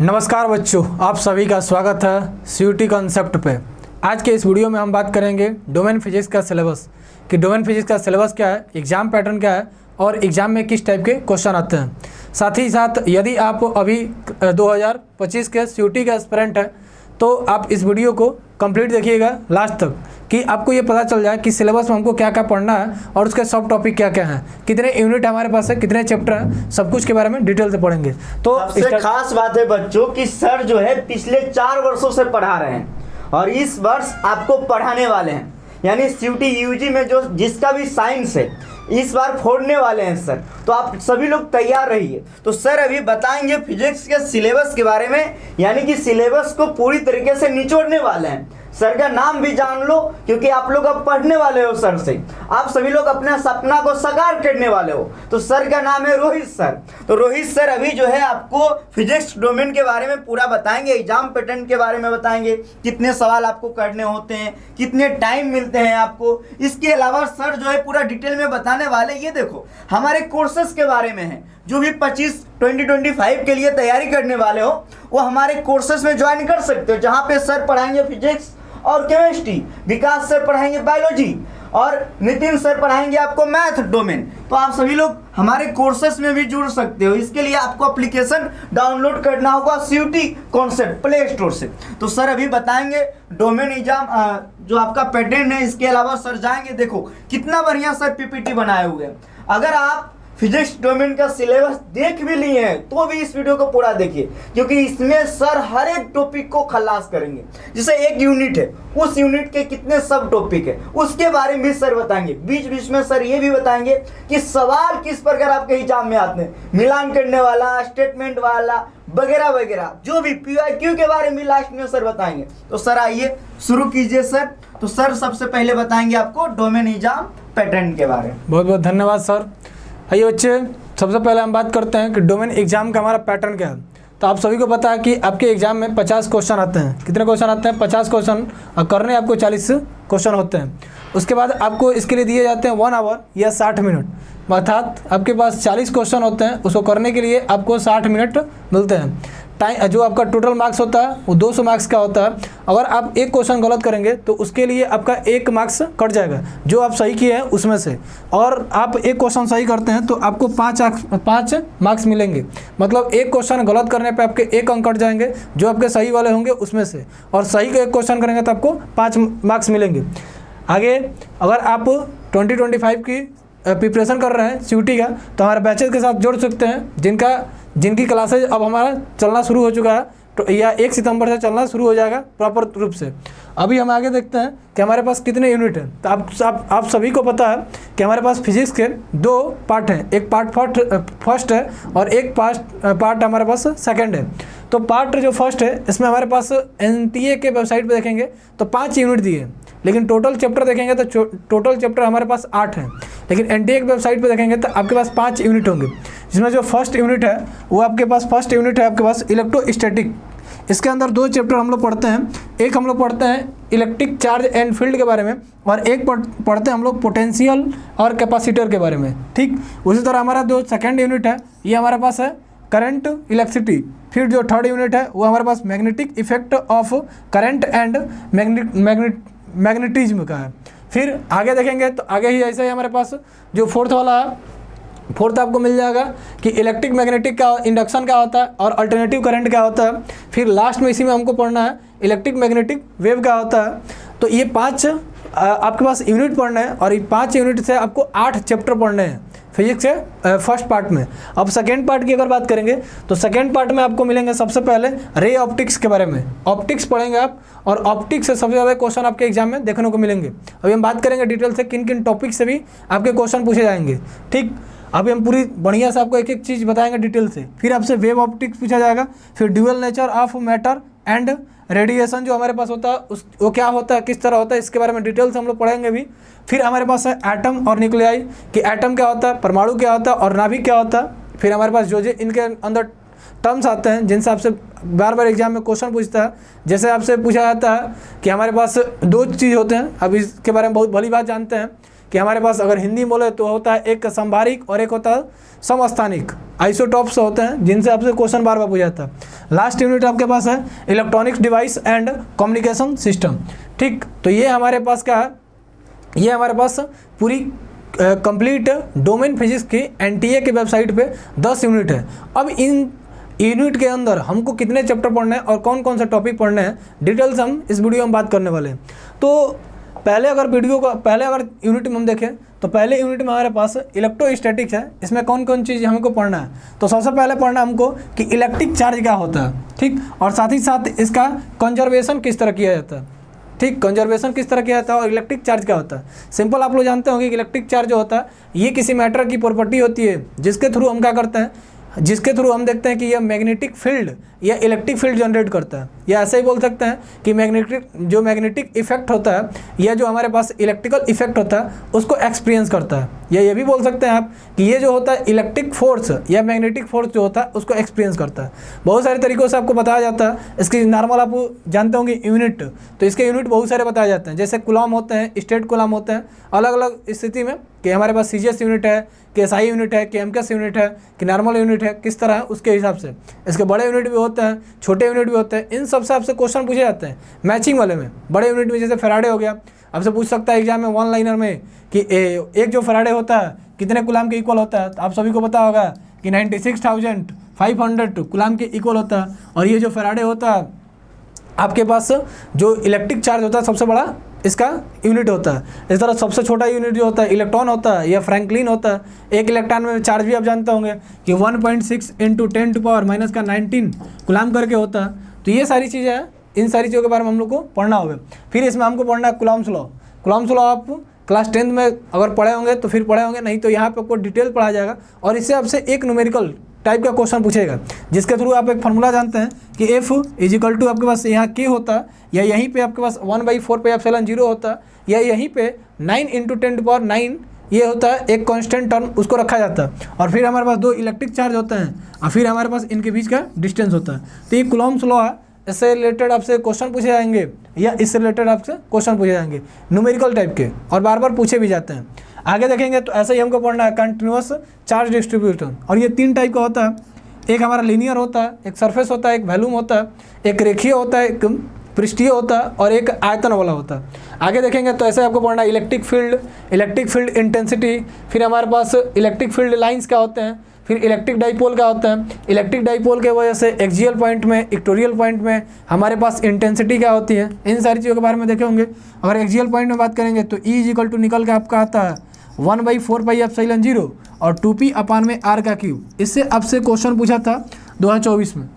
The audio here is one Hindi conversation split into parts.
नमस्कार बच्चों, आप सभी का स्वागत है सीयूटी कॉन्सेप्ट पे। आज के इस वीडियो में हम बात करेंगे डोमेन फिजिक्स का सिलेबस कि डोमेन फिजिक्स का सिलेबस क्या है, एग्ज़ाम पैटर्न क्या है और एग्ज़ाम में किस टाइप के क्वेश्चन आते हैं। साथ ही साथ यदि आप अभी 2025 के सीयूटी के एस्पिरेंट हैं तो आप इस वीडियो को कंप्लीट देखिएगा लास्ट तक कि आपको ये पता चल जाए कि सिलेबस में हमको क्या क्या पढ़ना है और उसके सब टॉपिक क्या क्या हैं, कितने यूनिट हमारे पास है, कितने चैप्टर हैं, सब कुछ के बारे में डिटेल से पढ़ेंगे। तो सबसे खास बात है बच्चों कि सर जो है पिछले 4 वर्षों से पढ़ा रहे हैं और इस वर्ष आपको पढ़ाने वाले हैं। यानी सीयूटी यूजी में जो जिसका भी साइंस है इस बार फोड़ने वाले हैं सर, तो आप सभी लोग तैयार रहिए। तो सर अभी बताएंगे फिजिक्स के सिलेबस के बारे में, यानी कि सिलेबस को पूरी तरीके से निचोड़ने वाले हैं। सर का नाम भी जान लो क्योंकि आप लोग अब पढ़ने वाले हो सर से, आप सभी लोग अपने सपना को साकार करने वाले हो। तो सर का नाम है रोहित सर। तो रोहित सर अभी जो है आपको फिजिक्स डोमेन के बारे में पूरा बताएंगे, एग्जाम पैटर्न के बारे में बताएंगे, कितने सवाल आपको करने होते हैं, कितने टाइम मिलते हैं आपको। इसके अलावा सर जो है पूरा डिटेल में बताने वाले। ये देखो हमारे कोर्सेस के बारे में है, जो भी 2025 के लिए तैयारी करने वाले हो वो हमारे कोर्सेस में ज्वाइन कर सकते हो, जहाँ पे सर पढ़ाएंगे फिजिक्स और केमिस्ट्री, विकास सर पढ़ाएंगे बायोलॉजी और नितिन सर पढ़ाएंगे आपको मैथ डोमेन। तो आप सभी लोग हमारे कोर्सेस में भी जुड़ सकते हो। इसके लिए आपको एप्लीकेशन डाउनलोड करना होगा सीयूटी कॉन्सेप्ट प्ले स्टोर से। तो सर अभी बताएंगे डोमेन एग्जाम जो आपका पैटर्न है। इसके अलावा सर जाएंगे, देखो कितना बढ़िया सर पीपीटी बनाए हुए हैं। अगर आप फिजिक्स डोमेन का सिलेबस देख भी लिए हैं तो भी इस वीडियो को पूरा देखिए, क्योंकि इसमें सर हर एक टॉपिक को खलास करेंगे। जैसे एक यूनिट है, उस यूनिट के कितने सब टॉपिक है उसके बारे में भी सर बताएंगे। बीच बीच में सर ये भी बताएंगे कि सवाल किस प्रकार आपके एग्जाम में आते हैं, मिलान करने वाला, स्टेटमेंट वाला वगैरह वगैरह, जो भी PYQ के बारे में लास्ट में सर बताएंगे। तो सर आइए शुरू कीजिए सर। तो सर सबसे पहले बताएंगे आपको डोमेन एग्जाम पैटर्न के बारे में। बहुत बहुत धन्यवाद सर। आइए बच्चे, सबसे पहले हम बात करते हैं कि डोमेन एग्जाम का हमारा पैटर्न क्या है। तो आप सभी को पता है कि आपके एग्जाम में 50 क्वेश्चन आते हैं। कितने क्वेश्चन आते हैं? 50 क्वेश्चन, और करने आपको 40 क्वेश्चन होते हैं। उसके बाद आपको इसके लिए दिए जाते हैं 1 आवर या 60 मिनट, अर्थात आपके पास 40 क्वेश्चन होते हैं, उसको करने के लिए आपको 60 मिनट मिलते हैं। टाइम जो आपका टोटल मार्क्स होता है वो 200 मार्क्स का होता है। अगर आप एक क्वेश्चन गलत करेंगे तो उसके लिए आपका 1 मार्क्स कट जाएगा जो आप सही किए हैं उसमें से। और आप एक क्वेश्चन सही करते हैं तो आपको 5 मार्क्स मिलेंगे। मतलब एक क्वेश्चन गलत करने पे आपके 1 अंक कट जाएंगे जो आपके सही वाले होंगे उसमें से, और सही का एक क्वेश्चन करेंगे तो आपको 5 मार्क्स मिलेंगे। आगे अगर आप 2025 की प्रिपरेशन कर रहे हैं सीयूटी का तो हमारे बैचेज के साथ जुड़ सकते हैं, जिनकी क्लासेज अब हमारा चलना शुरू हो चुका है, तो या 1 सितंबर से चलना शुरू हो जाएगा प्रॉपर रूप से। अभी हम आगे देखते हैं कि हमारे पास कितने यूनिट हैं। तो आप सभी को पता है कि हमारे पास फिजिक्स के 2 पार्ट हैं, एक पार्ट फर्स्ट है और एक पार्ट हमारे पास सेकंड है। तो पार्ट जो फर्स्ट है इसमें हमारे पास NTA के वेबसाइट पे देखेंगे तो 5 यूनिट दिए हैं, लेकिन टोटल चैप्टर देखेंगे तो टोटल चैप्टर हमारे पास 8 हैं, लेकिन NTA की वेबसाइट पे देखेंगे तो आपके पास 5 यूनिट होंगे। जिसमें जो फर्स्ट यूनिट है वो आपके पास आपके पास इलेक्ट्रोस्टैटिक। इसके अंदर 2 चैप्टर हम लोग पढ़ते हैं। एक हम लोग पढ़ते हैं इलेक्ट्रिक चार्ज एंड फील्ड के बारे में, और एक पढ़ते हैं हम लोग पोटेंशियल और कैपेसिटर के बारे में। ठीक उसी तरह हमारा जो सेकेंड यूनिट है ये हमारे पास है करंट इलेक्ट्रिसिटी। फिर जो थर्ड यूनिट है वो हमारे पास magnetic effect of current and magnetism का है। फिर आगे देखेंगे तो आगे ही ऐसे ही हमारे पास जो फोर्थ वाला है, फोर्थ आपको मिल जाएगा कि इलेक्ट्रिक मैग्नेटिक का इंडक्शन क्या होता है और अल्टरनेटिव करंट क्या होता है। फिर लास्ट में इसी में हमको पढ़ना है इलेक्ट्रिक मैग्नेटिक वेव क्या होता है। तो ये 5 आपके पास यूनिट पढ़ना है, और ये 5 यूनिट से आपको 8 चैप्टर पढ़ने हैं फिजिक्स के फर्स्ट पार्ट में। अब सेकेंड पार्ट की अगर बात करेंगे तो सेकेंड पार्ट में आपको मिलेंगे सबसे पहले रे ऑप्टिक्स के बारे में। ऑप्टिक्स पढ़ेंगे आप, और ऑप्टिक्स से सबसे ज़्यादा क्वेश्चन आपके एग्जाम में देखने को मिलेंगे। अभी हम बात करेंगे डिटेल से किन किन टॉपिक से भी आपके क्वेश्चन पूछे जाएंगे। ठीक, अभी हम पूरी बढ़िया से आपको एक एक चीज़ बताएंगे डिटेल से। फिर आपसे वेव ऑप्टिक्स पूछा जाएगा, फिर dual nature of matter and radiation जो हमारे पास होता है वो क्या होता है, किस तरह होता है, इसके बारे में डिटेल से हम लोग पढ़ेंगे भी। फिर हमारे पास है एटम और न्यूक्लियाई कि एटम क्या होता है, परमाणु क्या होता है और नाभिक क्या होता है। फिर हमारे पास जो इनके अंदर टर्म्स आते हैं जिनसे आपसे बार बार एग्जाम में क्वेश्चन पूछता है। जैसे आपसे पूछा जाता है कि हमारे पास 2 चीज़ होते हैं, अब इसके बारे में बहुत भली बात जानते हैं कि हमारे पास अगर हिंदी बोले तो होता है एक संभारिक और एक होता है समस्थानिक। आइसोटॉप्स होते हैं जिनसे आपसे क्वेश्चन बार बार पूछा जाता है। लास्ट यूनिट आपके पास है electronics device and communication system. ठीक, तो ये हमारे पास क्या है, ये हमारे पास पूरी कंप्लीट डोमेन फिजिक्स की एनटीए की वेबसाइट पे 10 यूनिट है। अब इन यूनिट के अंदर हमको कितने चैप्टर पढ़ने हैं और कौन कौन सा टॉपिक पढ़ने हैं, डिटेल्स हम इस वीडियो में बात करने वाले हैं। तो पहले अगर यूनिट में हम देखें तो पहले यूनिट में हमारे पास इलेक्ट्रोस्टैटिक्स है। इसमें कौन कौन चीज़ हमको पढ़ना है, तो सबसे पहले पढ़ना हमको कि इलेक्ट्रिक चार्ज क्या होता है, ठीक, और साथ ही साथ इसका कंजर्वेशन किस तरह किया जाता है, ठीक, कंजर्वेशन किस तरह किया जाता है और इलेक्ट्रिक चार्ज क्या होता है। सिंपल आप लोग जानते होंगे कि इलेक्ट्रिक चार्ज जो होता है ये किसी मैटर की प्रॉपर्टी होती है जिसके थ्रू हम क्या करते हैं, जिसके थ्रू हम देखते हैं कि यह मैग्नेटिक फील्ड या इलेक्ट्रिक फील्ड जनरेट करता है, या ऐसे ही बोल सकते हैं कि मैग्नेटिक इफेक्ट होता है या जो हमारे पास इलेक्ट्रिकल इफेक्ट होता है उसको एक्सपीरियंस करता है, या ये भी बोल सकते हैं आप कि ये जो होता है इलेक्ट्रिक फोर्स या मैग्नेटिक फोर्स जो होता है उसको एक्सपीरियंस करता है। बहुत सारे तरीक़ों से आपको बताया जाता है। इसकी नॉर्मल आप जानते होंगे यूनिट, तो इसके यूनिट बहुत सारे बताए जाते हैं, जैसे कूलम होते हैं, स्टेट कूलम होते हैं अलग अलग स्थिति में, कि हमारे पास सीजीएस यूनिट है, कि एसआई यूनिट है, कि एमकेएस यूनिट है, कि नॉर्मल यूनिट है, किस तरह है उसके हिसाब से। इसके बड़े यूनिट भी होते हैं, छोटे यूनिट भी होते हैं, इन सब से आपसे क्वेश्चन पूछे जाते हैं मैचिंग वाले में। बड़े यूनिट में जैसे फैराडे हो गया, आपसे पूछ सकता है एग्जाम में वन लाइनर में कि एक जो फैराडे होता है कितने कूलम के इक्वल होता है। तो आप सभी को पता होगा कि 96,500 कूलम के इक्वल होता है। और ये जो फैराडे होता है आपके पास जो इलेक्ट्रिक चार्ज होता है सबसे बड़ा इसका यूनिट होता है। इस तरह सबसे छोटा यूनिट जो होता है इलेक्ट्रॉन होता है या फ्रैंकलिन होता है। एक इलेक्ट्रॉन में चार्ज भी आप जानते होंगे कि 1.6 × 10⁻⁻⁻⁻⁰ कूलम करके होता है। तो ये सारी चीज़ें हैं, इन सारी चीज़ों के बारे में हम लोग को पढ़ना होगा। फिर इसमें हमको पढ़ना है कूलम्स लॉ। कूलम्स लॉ आप क्लास 10 में अगर पढ़े होंगे तो फिर पढ़े होंगे, नहीं तो यहाँ पे आपको डिटेल पढ़ाया जाएगा और इससे आपसे एक न्यूमेरिकल टाइप का क्वेश्चन पूछेगा जिसके थ्रू आप एक फार्मूला जानते हैं कि F = आपके पास यहाँ K होता है, या यहीं पे आपके पास 1/4πε0 होता है, या यहीं पे 9 × 10⁹ ये होता है एक कांस्टेंट टर्म, उसको रखा जाता है। और फिर हमारे पास 2 इलेक्ट्रिक चार्ज होते हैं और फिर हमारे पास इनके बीच का डिस्टेंस होता है। तो ये कूलम्स लॉ है, इससे रिलेटेड आपसे क्वेश्चन पूछे जाएंगे या इससे रिलेटेड आपसे क्वेश्चन पूछे जाएंगे न्यूमेरिकल टाइप के, और बार बार पूछे भी जाते हैं। आगे देखेंगे तो ऐसे ही हमको पढ़ना है कंटिन्यूअस चार्ज डिस्ट्रीब्यूशन। और ये 3 टाइप का होता है, एक हमारा लीनियर होता है, एक सरफेस होता है, एक वॉल्यूम होता है, एक रेखीय होता है, एक पृष्ठीय होता है और एक आयतन वाला होता है। आगे देखेंगे तो ऐसे आपको पढ़ना है इलेक्ट्रिक फील्ड इंटेंसिटी, फिर हमारे पास इलेक्ट्रिक फील्ड लाइंस क्या होते हैं, फिर इलेक्ट्रिक डाइपोल क्या होता है, इलेक्ट्रिक डाइपोल के वजह से एक्सियल पॉइंट में, इक्वेटोरियल पॉइंट में हमारे पास इंटेंसिटी क्या होती है, इन सारी चीज़ों के बारे में देखे होंगे। अगर एक्सियल पॉइंट में बात करेंगे तो E निकल के आपका आता है 1/4πε0 और 2p/r³। इससे आपसे क्वेश्चन पूछा था 2024 में,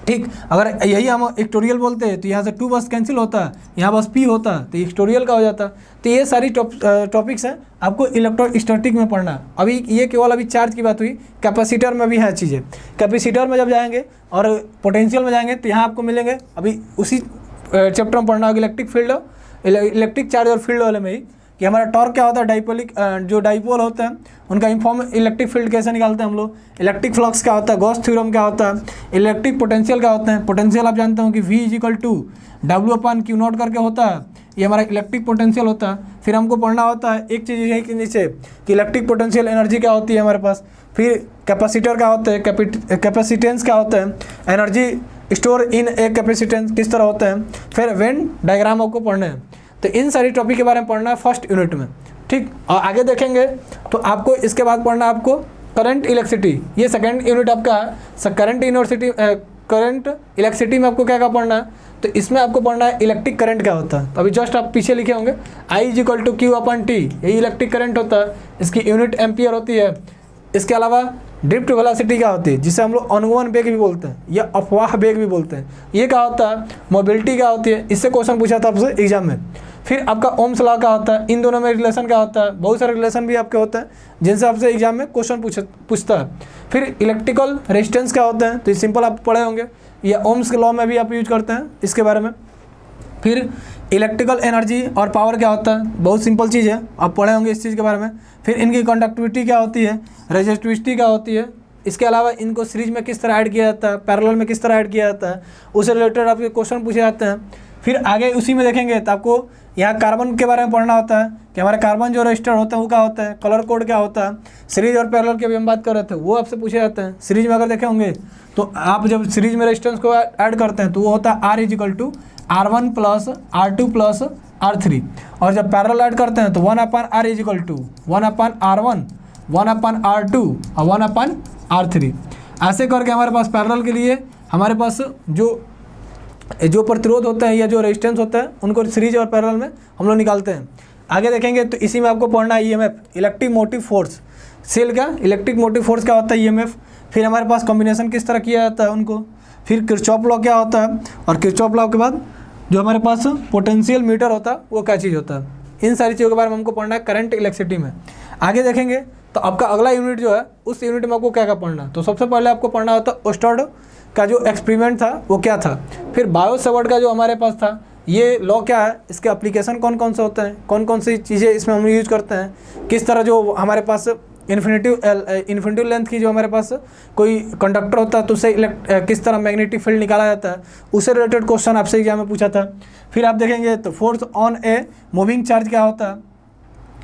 ठीक। अगर यही हम इक्वेटोरियल बोलते हैं तो यहाँ से 2 बस कैंसिल होता है, यहाँ बस p होता है तो इक्वेटोरियल का हो जाता है। तो ये सारी टॉपिक्स हैं आपको इलेक्ट्रोस्टैटिक में पढ़ना है। अभी ये केवल अभी चार्ज की बात हुई, कैपेसिटर में भी है चीज़ें। कैपेसिटर में जब जाएंगे और पोटेंशियल में जाएंगे तो यहाँ आपको मिलेंगे, अभी उसी चैप्टर में पढ़ना होगा इलेक्ट्रिक चार्ज और फील्ड वाले में ही, कि हमारा टॉर्क क्या होता है, डाइपोलिक जो डाइपोल होते हैं उनका इन्फॉर्म इलेक्ट्रिक फील्ड कैसे निकालते हैं हम लोग, इलेक्ट्रिक फ्लक्स क्या होता है, गॉस थ्योरम क्या होता है, इलेक्ट्रिक पोटेंशियल क्या होता है। पोटेंशियल आप जानते हो कि V = W/Q0 करके होता है, ये हमारा इलेक्ट्रिक पोटेंशियल होता है। फिर हमको पढ़ना होता है एक चीज़ यही के नीचे कि इलेक्ट्रिक पोटेंशियल एनर्जी क्या होती है हमारे पास, फिर कैपेसिटर क्या होता है, कैपेसिटेंस क्या होता है, energy store in A capacitance किस तरह होता है, फिर वेन डायग्राम आपको पढ़ने हैं। तो इन सारी टॉपिक के बारे में पढ़ना है फर्स्ट यूनिट में, ठीक। और आगे देखेंगे तो आपको इसके बाद पढ़ना है आपको करंट इलेक्ट्रिसिटी, ये सेकंड यूनिट आपका है। करंट इलेक्ट्रिसिटी में आपको क्या क्या पढ़ना है, तो इसमें आपको पढ़ना है इलेक्ट्रिक करंट क्या होता है। तो अभी जस्ट आप पीछे लिखे होंगे I = Q/T, यही इलेक्ट्रिक करंट होता है, इसकी यूनिट एम्पियर होती है। इसके अलावा ड्रिफ्ट वेलोसिटी क्या होती है, जिसे हम लोग अनुगमन वेग भी बोलते हैं या अफवाह वेग भी बोलते हैं, ये क्या होता है। मोबिलिटी क्या होती है, इससे क्वेश्चन पूछा था आपसे एग्जाम में। फिर आपका ओम्स लॉ क्या होता है, इन दोनों में रिलेशन क्या होता है, बहुत सारे रिलेशन भी आपके होते हैं जिनसे आपसे एग्जाम में क्वेश्चन पूछता है। फिर इलेक्ट्रिकल रेजिस्टेंस क्या होते हैं, तो ये सिंपल आप पढ़े होंगे, या ओम्स के लॉ में भी आप यूज करते हैं इसके बारे में। फिर इलेक्ट्रिकल एनर्जी और पावर क्या होता है, बहुत सिंपल चीज़ है, आप पढ़े होंगे इस चीज़ के बारे में। फिर इनकी कंडक्टिविटी क्या होती है, रेजिस्टिविटी क्या होती है, इसके अलावा इनको सीरीज में किस तरह ऐड किया जाता है, पैरेलल में किस तरह ऐड किया जाता है, उससे रिलेटेड आपके क्वेश्चन पूछे जाते हैं। फिर आगे उसी में देखेंगे तो आपको यहाँ कार्बन के बारे में पढ़ना होता है कि हमारे कार्बन जो रजिस्टर होता है वो क्या होता है, कलर कोड क्या होता है, सीरीज और पैरेलल की अभी हम बात कर रहे थे वो आपसे पूछे जाते हैं। सीरीज में अगर देखे होंगे तो आप जब सीरीज में रेजिस्टेंस को ऐड करते हैं तो वो होता है R = R1 + R2 + R3, और जब पैरेलल ऐड करते हैं तो 1/R = 1/R1 1/R2 और 1/R3। ऐसे करके हमारे पास पैरेलल के लिए हमारे पास जो प्रतिरोध होते हैं या जो रेजिस्टेंस होता है उनको सीरीज और पैरेलल में हम लोग निकालते हैं। आगे देखेंगे तो इसी में आपको पढ़ना है EMF, electric motive force. Cell का इलेक्ट्रिक मोटिव फोर्स क्या होता है, EMF। फिर हमारे पास कॉम्बिनेशन किस तरह किया जाता है उनको, फिर किरचॉफ लॉ क्या होता है, और किरचॉफ लॉ के बाद जो हमारे पास पोटेंशियल मीटर होता है वो क्या चीज़ होता है। इन सारी चीज़ों के बारे में हमको पढ़ना है करंट इलेक्ट्रिसिटी में। आगे देखेंगे तो आपका अगला यूनिट जो है उस यूनिट में आपको क्या क्या पढ़ना है। तो सबसे पहले आपको पढ़ना होता है ओस्टर्ड का जो एक्सपेरिमेंट था वो क्या था। फिर बायो-सवर्ट का जो हमारे पास था ये लॉ क्या है, इसके एप्लीकेशन कौन कौन से होते हैं, कौन कौन सी चीज़ें इसमें हम यूज करते हैं, किस तरह जो हमारे पास इन्फिनिटिव लेंथ की जो हमारे पास कोई कंडक्टर होता है तो उससे किस तरह मैग्नेटिक फील्ड निकाला जाता है, उससे रिलेटेड क्वेश्चन आपसे एग्जाम में पूछा था। फिर आप देखेंगे तो force on a moving charge क्या होता है,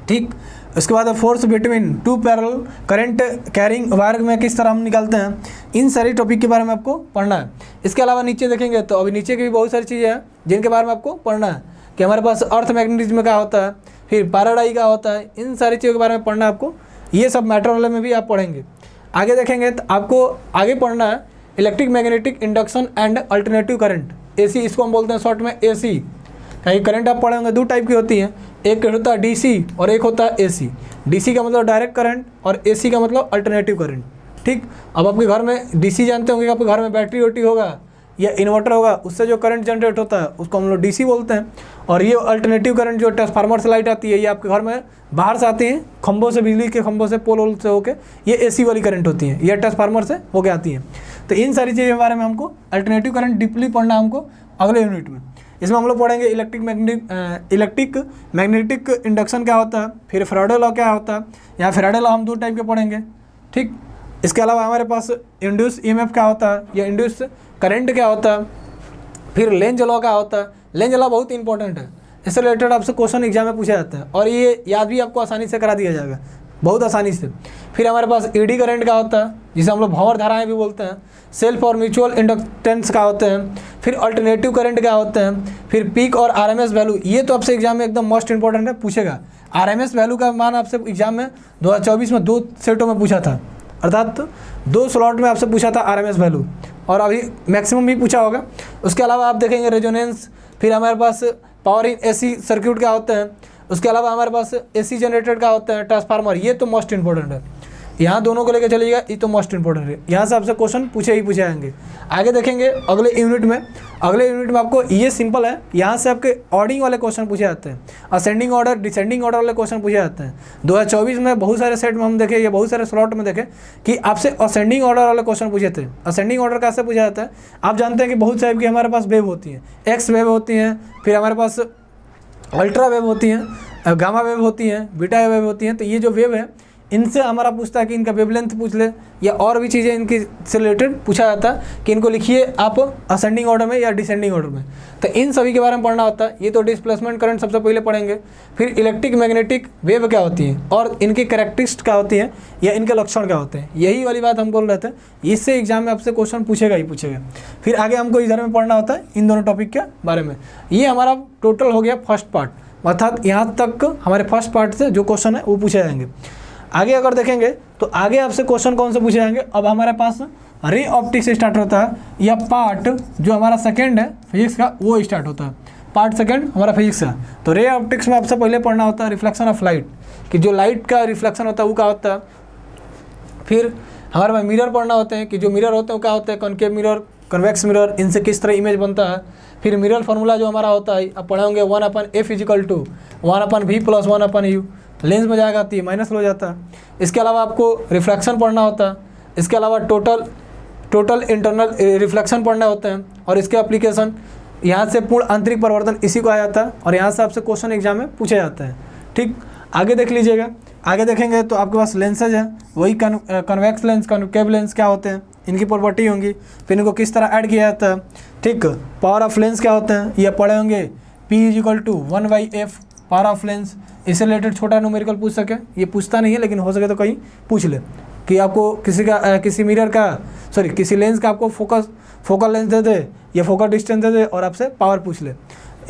ठीक। उसके बाद force between two parallel current carrying wire में किस तरह हम निकालते हैं। इन सारी टॉपिक के बारे में आपको पढ़ना है। इसके अलावा नीचे देखेंगे तो अभी नीचे की भी बहुत सारी चीज़ें हैं जिनके बारे में आपको पढ़ना है कि हमारे पास अर्थ मैग्नेटिज्म क्या होता है, फिर पैराडाई क्या होता है। इन सारी चीज़ों के बारे में पढ़ना है आपको, ये सब मैटर वाले में भी आप पढ़ेंगे। आगे देखेंगे तो आपको आगे पढ़ना है electric magnetic induction and alternative current, AC, इसको हम बोलते हैं शॉर्ट में AC। कहीं करंट आप पढ़े होंगे दो टाइप की होती हैं, एक होता है DC और एक होता है AC। DC का मतलब डायरेक्ट करंट और AC का मतलब अल्टरनेटिव करंट, ठीक। अब आपके घर में DC जानते होंगे कि आपके घर में बैटरी वोटरी होगा या इन्वर्टर होगा, उससे जो करंट जनरेट होता है उसको हम लोग DC बोलते हैं। और ये अल्टरनेटिव करंट जो ट्रांसफार्मर से लाइट आती है ये आपके घर में बाहर से आती है, खंभों से, बिजली के खंभों से, पोल वोल से होके ये AC वाली करंट होती है, ये ट्रांसफार्मर से होके आती है। तो इन सारी चीज़ों के बारे में हमको अल्टरनेटिव करंट डीपली पढ़ना हमको अगले यूनिट में। इसमें हम लोग पढ़ेंगे इलेक्ट्रिक मैग्नेटिक इंडक्शन क्या होता है, फिर फैराडे लॉ क्या होता है, या फैराडे लॉ हम दो टाइप के पढ़ेंगे, ठीक। इसके अलावा हमारे पास इंड्यूस EMF क्या होता है या इंड्यूस करंट क्या होता है, फिर लेंज लॉ क्या होता है। लेंज लॉ बहुत इंपॉर्टेंट है, इससे रिलेटेड आपसे क्वेश्चन एग्जाम में पूछा जाता है और ये याद भी आपको आसानी से करा दिया जाएगा, बहुत आसानी से। फिर हमारे पास ED करंट क्या होता है जिसे हम लोग भंवर धाराएं भी बोलते हैं। सेल्फ और म्यूचुअल इंडक्टेंस क्या होते हैं, फिर अल्टरनेटिव करंट क्या होते हैं, फिर पीक और RMS वैल्यू, ये तो आपसे एग्जाम में एकदम मोस्ट इंपॉर्टेंट है, पूछेगा। RMS वैल्यू का मान आपसे एग्जाम में 2024 में 2 सेटों में पूछा था, अर्थात 2 स्लॉट में आपसे पूछा था RMS वैल्यू, और अभी मैक्सिमम भी पूछा होगा। उसके अलावा आप देखेंगे रेजोनेंस, फिर हमारे पास पावर इन AC सर्क्यूट क्या होते हैं, उसके अलावा हमारे पास AC जनरेटर क्या होता है, ट्रांसफार्मर, ये तो मोस्ट इंपॉर्टेंट है। यहाँ दोनों को लेकर चलिएगा, ये तो मोस्ट इंपॉर्टेंट है, यहाँ से आपसे क्वेश्चन पूछे ही पूछे जाएंगे। आगे देखेंगे अगले यूनिट में आपको ये सिंपल है, यहाँ से आपके ऑर्डिंग वाले क्वेश्चन पूछे जाते हैं, असेंडिंग ऑर्डर डिसेंडिंग ऑर्डर वाले क्वेश्चन पूछे जाते हैं। 2024 में बहुत सारे सेट में हम देखे या बहुत सारे स्लॉट में देखे कि आपसे असेंडिंग ऑर्डर वाले क्वेश्चन पूछे थे। असेंडिंग ऑर्डर कैसे पूछा जाता है, आप जानते हैं कि बहुत टाइप की हमारे पास वेव होती हैं, एक्स वेव होती हैं, फिर हमारे पास अल्ट्रा वेव होती हैं, गामा वेव होती हैं, बीटा वेव होती हैं। तो ये जो वेव है इनसे हमारा पूछता है कि इनका वेवलेंथ पूछ ले या और भी चीज़ें इनकी से रिलेटेड पूछा जाता है कि इनको लिखिए आप असेंडिंग ऑर्डर में या डिसेंडिंग ऑर्डर में। तो इन सभी के बारे में पढ़ना होता है। ये तो डिस्प्लेसमेंट करंट सबसे पहले पढ़ेंगे, फिर इलेक्ट्रिक मैग्नेटिक वेव क्या होती है और इनकी कैरेक्टरिस्टिक क्या होती है या इनके लक्षण क्या होते हैं, यही वाली बात हम बोल रहे थे। इससे एग्जाम में आपसे क्वेश्चन पूछेगा ही पूछेगा। फिर आगे हमको इधर में पढ़ना होता है इन दोनों टॉपिक के बारे में। ये हमारा टोटल हो गया फर्स्ट पार्ट, अर्थात यहाँ तक हमारे फर्स्ट पार्ट से जो क्वेश्चन है वो पूछे जाएंगे। आगे अगर देखेंगे तो आगे आपसे क्वेश्चन कौन से पूछे जाएंगे। अब हमारे पास रे ऑप्टिक्स से स्टार्ट होता है, या पार्ट जो हमारा सेकंड है फिजिक्स का वो स्टार्ट होता है, पार्ट सेकंड हमारा फिजिक्स का। तो रे ऑप्टिक्स में आपसे पहले पढ़ना होता है रिफ्लेक्शन ऑफ लाइट, कि जो लाइट का रिफ्लेक्शन होता है वो क्या होता है। फिर हमारे पास मिरर पढ़ना होते हैं कि जो मिरर होते हैं वो क्या होते हैं, कॉनकेव मिरर, कन्वेक्स मिरर, इनसे किस तरह इमेज बनता है। फिर मिरर फार्मूला जो हमारा होता है आप पढ़े होंगे 1/f = 1/v + 1/u, लेंस में जाएगा तो ये माइनस हो जाता है। इसके अलावा आपको रिफ्लेक्शन पढ़ना होता है, इसके अलावा टोटल इंटरनल रिफ्लेक्शन पढ़ना होते हैं, और इसके एप्लीकेशन यहाँ से पूर्ण आंतरिक परिवर्तन इसी को आ जाता है, और यहाँ से आपसे क्वेश्चन एग्जाम में पूछे जाते हैं। ठीक, आगे देख लीजिएगा। आगे देखेंगे तो आपके पास लेंसेज हैं, वही कन्वेक्स लेंस, कॉनकेव लेंस क्या होते हैं, इनकी प्रॉपर्टी होंगी, फिर इनको किस तरह ऐड किया जाता है। ठीक, पावर ऑफ लेंस क्या होते हैं ये पढ़े होंगे P is equal to 1/f power of lens. इससे रिलेटेड छोटा न्यूमेरिकल पूछ सके, ये पूछता नहीं है लेकिन हो सके तो कहीं पूछ ले कि आपको किसी मिरर का किसी लेंस का आपको फोकल लेंस दे दे या फोकल डिस्टेंस दे दे और आपसे पावर पूछ ले,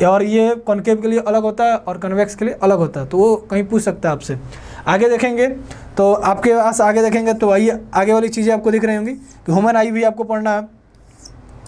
और ये कॉन्केव के लिए अलग होता है और कन्वेक्स के लिए अलग होता है, तो वो कहीं पूछ सकता है आपसे। आगे देखेंगे तो आपके पास आगे देखेंगे तो आइए आगे वाली चीज़ें आपको दिख रही होंगी कि ह्यूमन आई भी आपको पढ़ना है।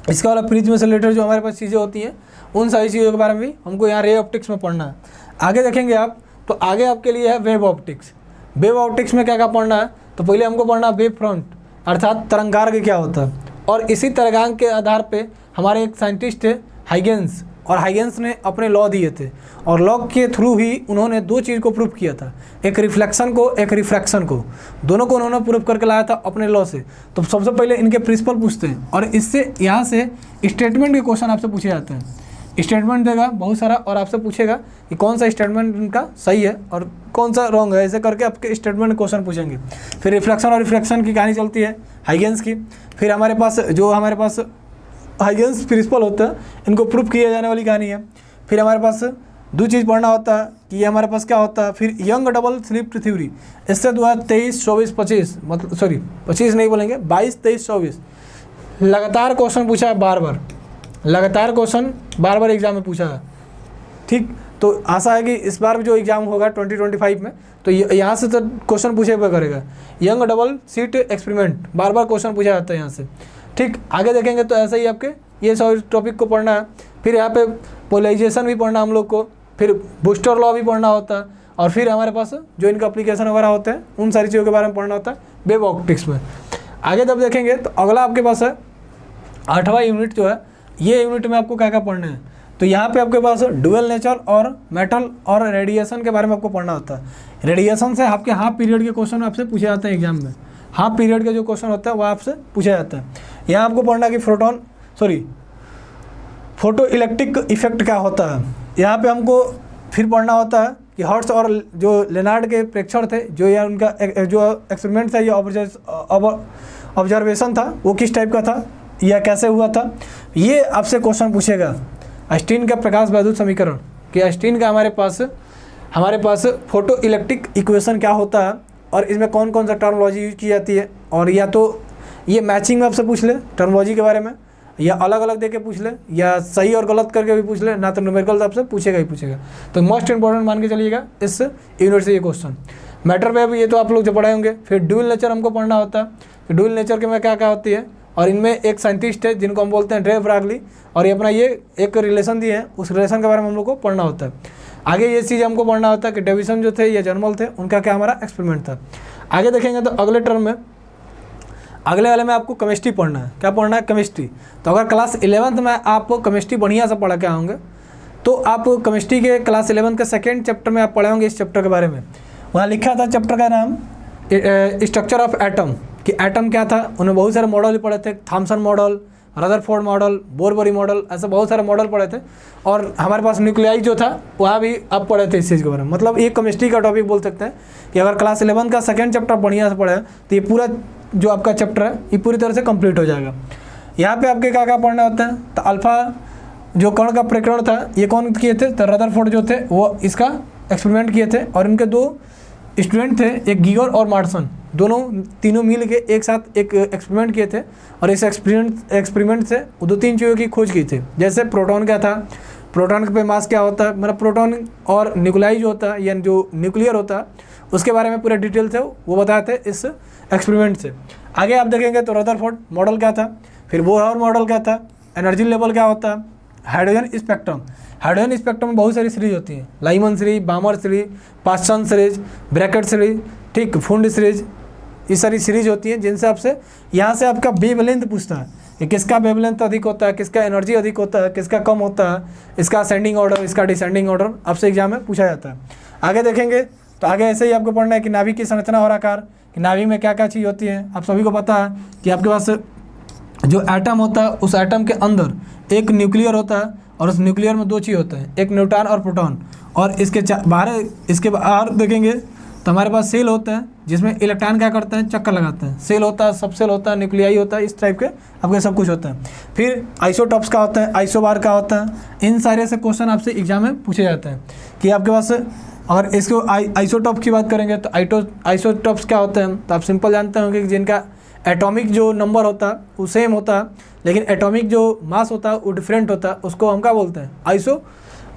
इसके वाला प्रिज्म से रिलेटेड जो हमारे पास चीज़ें होती हैं उन सारी चीज़ों के बारे में भी हमको यहाँ रे ऑप्टिक्स में पढ़ना है। आगे देखेंगे आप तो आगे आपके लिए है वेव ऑप्टिक्स। वेव ऑप्टिक्स में क्या क्या पढ़ना है, तो पहले हमको पढ़ना है वेव फ्रंट अर्थात तरंगार्ग क्या होता है, और इसी तरंगांग के आधार पे हमारे एक साइंटिस्ट थे हाइगेंस, और हाइगेंस ने अपने लॉ दिए थे और लॉ के थ्रू ही उन्होंने दो चीज़ को प्रूव किया था, एक रिफ्लेक्शन को एक रिफ्रैक्शन को, दोनों को उन्होंने प्रूव करके लाया था अपने लॉ से। तो सबसे पहले इनके प्रिंसिपल पूछते हैं और इससे यहाँ से स्टेटमेंट के क्वेश्चन आपसे पूछे जाते हैं। स्टेटमेंट देगा बहुत सारा और आपसे पूछेगा कि कौन सा स्टेटमेंट इनका सही है और कौन सा रॉन्ग है, ऐसे करके आपके स्टेटमेंट क्वेश्चन पूछेंगे। फिर रिफ्लेक्शन और रिफ्रैक्शन की कहानी चलती है हाइगेंस की। फिर हमारे पास हाइगेंस प्रिंसिपल होता है, इनको प्रूफ किया जाने वाली कहानी है। फिर हमारे पास दो चीज़ पढ़ना होता है कि ये हमारे पास क्या होता है। फिर यंग डबल स्लिट थ्योरी, इससे 2023, 24, 25 मतलब 25 नहीं बोलेंगे, 22, 23, 24 लगातार क्वेश्चन पूछा है, लगातार क्वेश्चन बार एग्जाम में पूछा है। ठीक, तो आशा है कि इस बार जो एग्ज़ाम होगा 2025 में तो यहाँ से तो क्वेश्चन पूछे हुए करेगा। यंग डबल स्लिट एक्सपेरिमेंट बार क्वेश्चन पूछा जाता है यहाँ से। ठीक, आगे देखेंगे तो ऐसा ही आपके ये सब टॉपिक को पढ़ना है। फिर यहाँ पे पोलराइजेशन भी पढ़ना हम लोग को, फिर बूस्टर लॉ भी पढ़ना होता है, और फिर हमारे पास जो इनका एप्लीकेशन वगैरह होते हैं उन सारी चीज़ों के बारे में पढ़ना होता है वेव ऑप्टिक्स में। आगे जब देखेंगे तो अगला आपके पास है 8वां यूनिट जो है, ये यूनिट में आपको क्या क्या पढ़ना है। तो यहाँ पे आपके पास डुअल नेचर और मेटल और रेडिएशन के बारे में आपको पढ़ना होता है। रेडिएशन से आपके हाफ पीरियड के क्वेश्चन आपसे पूछे जाते हैं एग्जाम में, हाफ पीरियड के जो क्वेश्चन होता है वो आपसे पूछा जाता है। यहाँ आपको पढ़ना कि फोटो इलेक्ट्रिक इफेक्ट क्या होता है। यहाँ पे हमको फिर पढ़ना होता है कि हर्ट्ज और जो लेनार्ड के प्रेक्षण थे, जो या उनका जो एक्सपेरिमेंट था या ऑब्जर्वेशन था वो किस टाइप का था या कैसे हुआ था, ये आपसे क्वेश्चन पूछेगा। आइंस्टीन का प्रकाश वैद्युत समीकरण कि आइंस्टीन का हमारे पास फोटो इलेक्ट्रिक इक्वेशन क्या होता है और इसमें कौन कौन सा टर्मोलॉजी यूज की जाती है, और या तो ये मैचिंग में आपसे पूछ ले टर्मोलॉजी के बारे में, या अलग अलग दे के पूछ ले, या सही और गलत करके भी पूछ ले, ना तो न्यूमेरिकल आपसे पूछेगा ही पूछेगा। तो मोस्ट इंपॉर्टेंट मान के चलिएगा इस यूनिट से ये क्वेश्चन। मैटर वेव ये तो आप लोग जो पढ़े होंगे। फिर ड्यूल नेचर हमको पढ़ना होता है कि ड्यूल नेचर के में क्या क्या होती है, और इनमें एक साइंटिस्ट है जिनको हम बोलते हैं ड्रे ब्रागली, और ये अपना ये एक रिलेशन दिए हैं, उस रिलेशन के बारे में हम लोग को पढ़ना होता है। आगे ये चीज़ हमको पढ़ना होता है कि डेविसन जो थे या जर्मल थे उनका क्या हमारा एक्सपेरिमेंट था। आगे देखेंगे तो अगले टर्म में अगले वाले में आपको केमिस्ट्री पढ़ना है। क्या पढ़ना है? केमिस्ट्री। तो अगर क्लास 11th में आप केमिस्ट्री बढ़िया से पढ़ के आओगे तो आप केमिस्ट्री के क्लास 11 के सेकेंड चैप्टर में आप पढ़े होंगे इस चैप्टर के बारे में। वहाँ लिखा था चैप्टर का नाम स्ट्रक्चर ऑफ एटम, कि एटम क्या था। उन्होंने बहुत सारे मॉडल पढ़े थे, Thomson model, Rutherford model, Bohr Bury model, ऐसे बहुत सारे मॉडल पढ़े थे। और हमारे पास न्यूक्लियाई जो था वहाँ भी आप पढ़े थे इस चीज़ के बारे में। मतलब ये केमिस्ट्री का टॉपिक बोल सकते हैं कि अगर क्लास 11 का सेकेंड चैप्टर बढ़िया से पढ़े तो ये पूरा जो आपका चैप्टर है ये पूरी तरह से कंप्लीट हो जाएगा। यहाँ पे आपके क्या क्या पढ़ना होता है, तो अल्फा जो कण का प्रकरण था ये कौन किए थे, तो रदरफोर्ड जो थे वो इसका एक्सपेरिमेंट किए थे, और इनके दो स्टूडेंट थे, एक गीगर और मार्सन, तीनों मिल के एक साथ एक एक्सपेरिमेंट किए थे, और इस एक्सपेरिमेंट से वो 2-3 चीज़ों की खोज की थी। जैसे प्रोटॉन क्या था, प्रोटॉन पे मास क्या होता है, मतलब प्रोटॉन और न्यूक्लियाई जो होता है या जो न्यूक्लियर होता है उसके बारे में पूरा डिटेल थे वो बताए थे इस एक्सपेरिमेंट से। आगे आप देखेंगे तो रदरफोर्ड मॉडल क्या था, फिर बोहर मॉडल क्या था, एनर्जी लेवल क्या होता है, हाइड्रोजन स्पेक्ट्रम। हाइड्रोजन स्पेक्ट्रम में बहुत सारी सीरीज होती हैं, Lyman series, बामर series, Paschen series, Brackett series, ठीक, फुंड सीरीज, ये सारी सीरीज होती हैं जिनसे आपसे यहाँ से आपका वेवलेंथ पूछता है कि किसका वेवलेंथ अधिक होता है, किसका एनर्जी अधिक होता है, किसका कम होता है, इसका असेंडिंग ऑर्डर, इसका डिसेंडिंग ऑर्डर आपसे एग्जाम में पूछा जाता है। आगे देखेंगे तो आगे ऐसे ही आपको पढ़ना है कि नाभिक की संरचना और आकार, कि नाभिक में क्या क्या चीज़ होती है। आप सभी को पता है कि आपके पास जो एटम होता है उस एटम के अंदर एक न्यूक्लियर होता है, और उस न्यूक्लियर में 2 चीज़ होता है, एक न्यूट्रॉन और प्रोटॉन, और इसके बाहर देखेंगे तो हमारे पास सेल होता है जिसमें इलेक्ट्रॉन क्या करते हैं, चक्कर लगाते हैं। सेल होता है, सब सेल होता है, न्यूक्लियाई होता है, इस टाइप के आपके सब कुछ होता है। फिर आइसोटॉप्स का होता है, आइसोबार का होता है। इन सारे से क्वेश्चन आपसे एग्जाम में पूछे जाते हैं कि आपके पास अगर इसको आइसोटॉप की बात करेंगे तो आइसोटॉप्स क्या होते हैं, तो आप सिंपल जानते होंगे कि जिनका एटॉमिक जो नंबर होता है वो सेम होता है, लेकिन एटॉमिक जो मास होता है वो डिफरेंट होता है, उसको हम क्या बोलते हैं,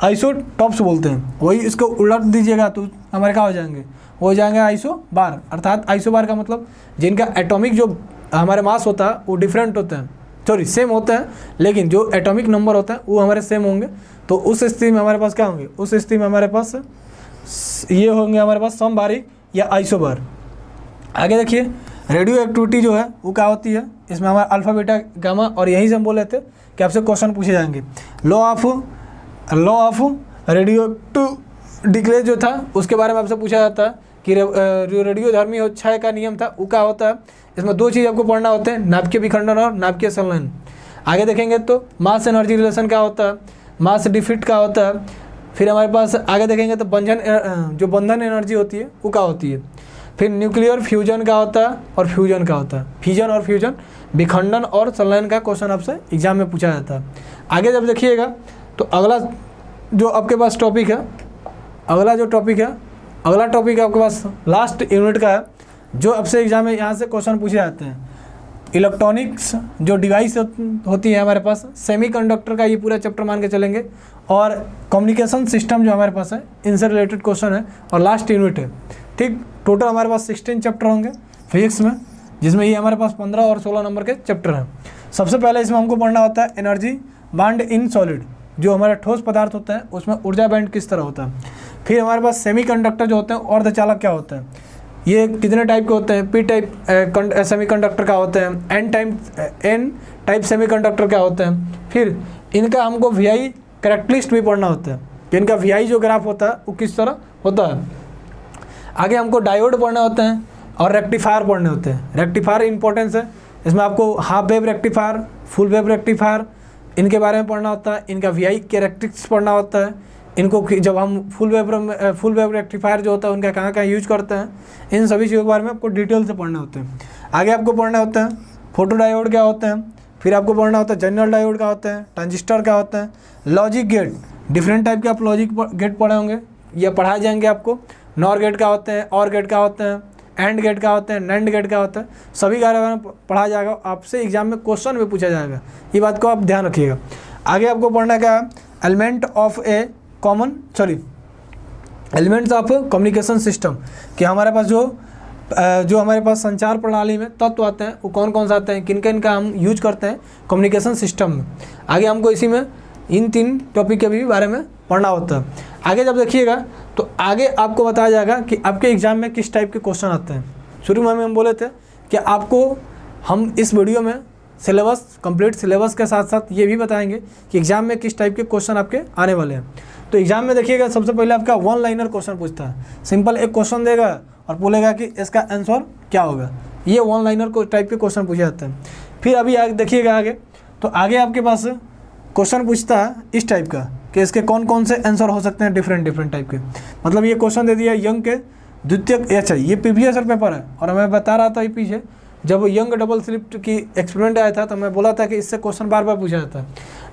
आइसोटॉप्स बोलते हैं। वही इसको उलट दीजिएगा तो हमारे क्या हो जाएंगे, हो जाएंगे आइसोबार। अर्थात आइसोबार का मतलब जिनका एटॉमिक जो हमारे मास होता है वो डिफरेंट होता है, सॉरी सेम होता है, लेकिन जो एटॉमिक नंबर होता है वो हमारे सेम होंगे। तो उस स्थिति में हमारे पास क्या होंगे, उस स्थिति में हमारे पास ये होंगे हमारे पास समबारिक या आइसोबार। आगे देखिए रेडियो एक्टिविटी जो है वो क्या होती है, इसमें हमारा अल्फा बीटा गामा, और यहीं से हम बोले थे कि आपसे क्वेश्चन पूछे जाएंगे। Law of radio active declare जो था उसके बारे में आपसे पूछा जाता है कि रेडियोधर्मी क्षय का नियम था वो क्या होता है। इसमें दो चीज़ आपको पढ़ना होते हैं, नाभिकीय विखंडन और नाभिकीय संलयन। आगे देखेंगे तो मास एनर्जी रिलेशन क्या होता है, मास डिफिट क्या होता है। फिर हमारे पास आगे देखेंगे तो जो बंधन एनर्जी होती है वो क्या होती है। फिर न्यूक्लियर फ्यूजन क्या होता है और फ्यूजन क्या होता है, फिजन और फ्यूजन, विखंडन और संलयन का क्वेश्चन आपसे एग्जाम में पूछा जाता है। आगे जब देखिएगा तो अगला जो आपके पास टॉपिक है, अगला टॉपिक है आपके पास लास्ट यूनिट का है, जो आपसे एग्जाम में यहाँ से क्वेश्चन पूछे जाते हैं। इलेक्ट्रॉनिक्स जो डिवाइस होती है हमारे पास, सेमीकंडक्टर का ये पूरा चैप्टर मान के चलेंगे, और कम्युनिकेशन सिस्टम जो हमारे पास है, इनसे रिलेटेड क्वेश्चन है और लास्ट यूनिट है। ठीक, टोटल हमारे पास 16 चैप्टर होंगे फिजिक्स में, जिसमें ये हमारे पास 15 और 16 नंबर के चैप्टर हैं। सबसे पहले इसमें हमको पढ़ना होता है एनर्जी बाउंड इन सॉलिड, जो हमारा ठोस पदार्थ होता है उसमें ऊर्जा बैंड किस तरह होता है। फिर हमारे पास सेमीकंडक्टर जो होते हैं, अर्धचालक क्या होता है, ये कितने टाइप के होते हैं, पी टाइप सेमीकंडक्टर क्या होते हैं, एन टाइप सेमीकंडक्टर क्या होते हैं। फिर इनका हमको वीआई कैरेक्टरिस्टिक भी पढ़ना होता है कि इनका वीआई जो ग्राफ होता है वो किस तरह होता है। आगे हमको डायोड पढ़ना होते हैं और रेक्टिफायर पढ़ने होते हैं। रेक्टिफायर इंपॉर्टेंस है, इसमें आपको half wave rectifier, full wave rectifier, इनके बारे में पढ़ना होता है। इनका वीआई कैरेक्टरिस्टिक्स पढ़ना होता है। इनको जब हम फुल वेव रेक्टिफायर जो होता है उनका कहाँ कहाँ यूज करते हैं, इन सभी चीज़ों के बारे में आपको डिटेल से पढ़ने होते हैं। आगे आपको पढ़ना होता है फोटो डायोड क्या होते हैं। फिर आपको पढ़ना होता है जनरल डायोड क्या होते हैं, ट्रांजिस्टर क्या होते हैं, लॉजिक गेट, डिफरेंट टाइप के आप लॉजिक गेट पढ़े होंगे या पढ़ाए जाएंगे आपको। नॉर गेट क्या होते हैं, और गेट क्या होते हैं, एंड गेट क्या होते हैं, नैंड गेट क्या होता है, सभी के बारे में पढ़ा जाएगा। आपसे एग्जाम में क्वेश्चन भी पूछा जाएगा, ये बात को आप ध्यान रखिएगा। आगे आपको पढ़ना क्या है, एलिमेंट्स ऑफ कम्युनिकेशन सिस्टम, कि हमारे पास जो हमारे पास संचार प्रणाली में तत्व आते हैं वो कौन कौन से आते हैं, किन किन का हम यूज करते हैं कम्युनिकेशन सिस्टम में। आगे हमको इसी में इन 3 टॉपिक के भी बारे में पढ़ना होता है। आगे जब देखिएगा तो आगे आपको बताया जाएगा कि आपके एग्ज़ाम में किस टाइप के क्वेश्चन आते हैं। शुरू में हम बोले थे कि आपको हम इस वीडियो में कंप्लीट सिलेबस के साथ साथ ये भी बताएंगे कि एग्ज़ाम में किस टाइप के क्वेश्चन आपके आने वाले हैं। तो एग्जाम में देखिएगा सबसे पहले आपका 1 लाइनर क्वेश्चन पूछता है, सिंपल एक क्वेश्चन देगा और बोलेगा कि इसका आंसर क्या होगा। ये 1 लाइनर को टाइप के क्वेश्चन पूछे जाते हैं। फिर अभी देखिएगा आगे, तो आगे आपके पास क्वेश्चन पूछता है इस टाइप का कि इसके कौन कौन से आंसर हो सकते हैं, डिफरेंट टाइप के। मतलब ये क्वेश्चन दे दिया यंग के द्वितीयक, अच्छा ये प्रीवियस ईयर पेपर है और मैं बता रहा था ये पीछे जब यंग डबल स्लिट की एक्सपेरिमेंट आया था तो मैं बोला था कि इससे क्वेश्चन बार बार पूछा जाता है।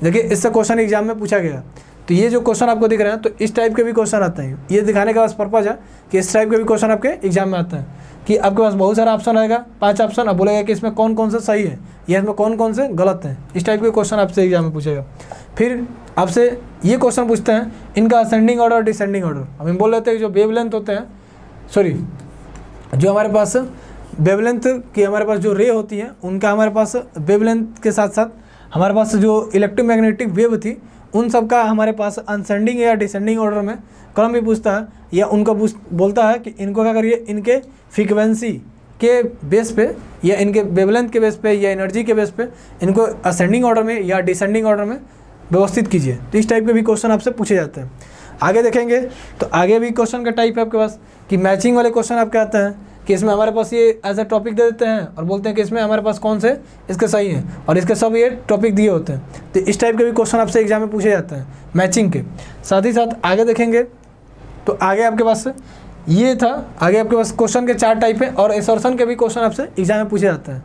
देखिए इससे क्वेश्चन एग्जाम में पूछा गया। तो ये जो क्वेश्चन आपको दिख रहे हैं तो इस टाइप के भी क्वेश्चन आते हैं। ये दिखाने का बस पर्पज़ है कि इस टाइप के भी क्वेश्चन आपके एग्जाम में आते हैं कि आपके पास बहुत सारा ऑप्शन आएगा, 5 ऑप्शन, अब बोलेगा कि इसमें कौन कौन से सही है या इसमें कौन कौन से गलत हैं। इस टाइप के क्वेश्चन आपसे एग्जाम में पूछेगा। फिर आपसे ये क्वेश्चन पूछते हैं इनका असेंडिंग ऑर्डर, डिसेंडिंग ऑर्डर। हम बोल लेते हैं जो वेवलेंथ होते हैं, जो हमारे पास वेवलेंथ की हमारे पास जो रे होती है उनका हमारे पास वेवलेंथ के साथ साथ हमारे पास जो इलेक्ट्रोमैग्नेटिक वेव थी उन सब का हमारे पास असेंडिंग या डिसेंडिंग ऑर्डर में क्रम भी पूछता है, या उनको बोलता है कि इनको क्या करिए, इनके फ्रीक्वेंसी के बेस पे या इनके वेवलेंथ के बेस पे या एनर्जी के बेस पे इनको असेंडिंग ऑर्डर में या डिसेंडिंग ऑर्डर में व्यवस्थित कीजिए। तो इस टाइप के भी क्वेश्चन आपसे पूछे जाते हैं। आगे देखेंगे तो आगे भी क्वेश्चन का टाइप है आपके पास कि मैचिंग वाले क्वेश्चन आपके आते हैं कि इसमें हमारे पास ये एज ए टॉपिक दे देते हैं और बोलते हैं कि इसमें हमारे पास कौन से इसके सही हैं और इसके सब ये टॉपिक दिए होते हैं। तो इस टाइप के भी क्वेश्चन आपसे एग्जाम में पूछे जाते हैं मैचिंग के। साथ ही साथ आगे देखेंगे तो आगे आपके पास ये था। आगे आपके पास क्वेश्चन के 4 टाइप हैं और एसर्शन के भी क्वेश्चन आपसे एग्जाम में पूछे जाते हैं।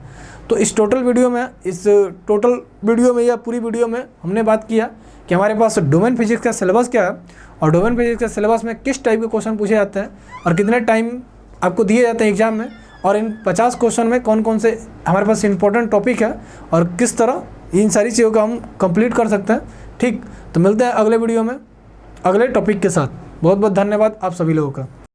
तो इस टोटल वीडियो में या पूरी वीडियो में हमने बात किया कि हमारे पास डोमेन फिजिक्स का सिलेबस क्या है और डोमेन फिजिक्स के सिलेबस में किस टाइप के क्वेश्चन पूछे जाते हैं और कितने टाइम आपको दिए जाते हैं एग्जाम में, और इन 50 क्वेश्चन में कौन कौन से हमारे पास इंपॉर्टेंट टॉपिक है और किस तरह इन सारी चीज़ों को हम कंप्लीट कर सकते हैं। ठीक, तो मिलते हैं अगले वीडियो में अगले टॉपिक के साथ। बहुत बहुत धन्यवाद आप सभी लोगों का।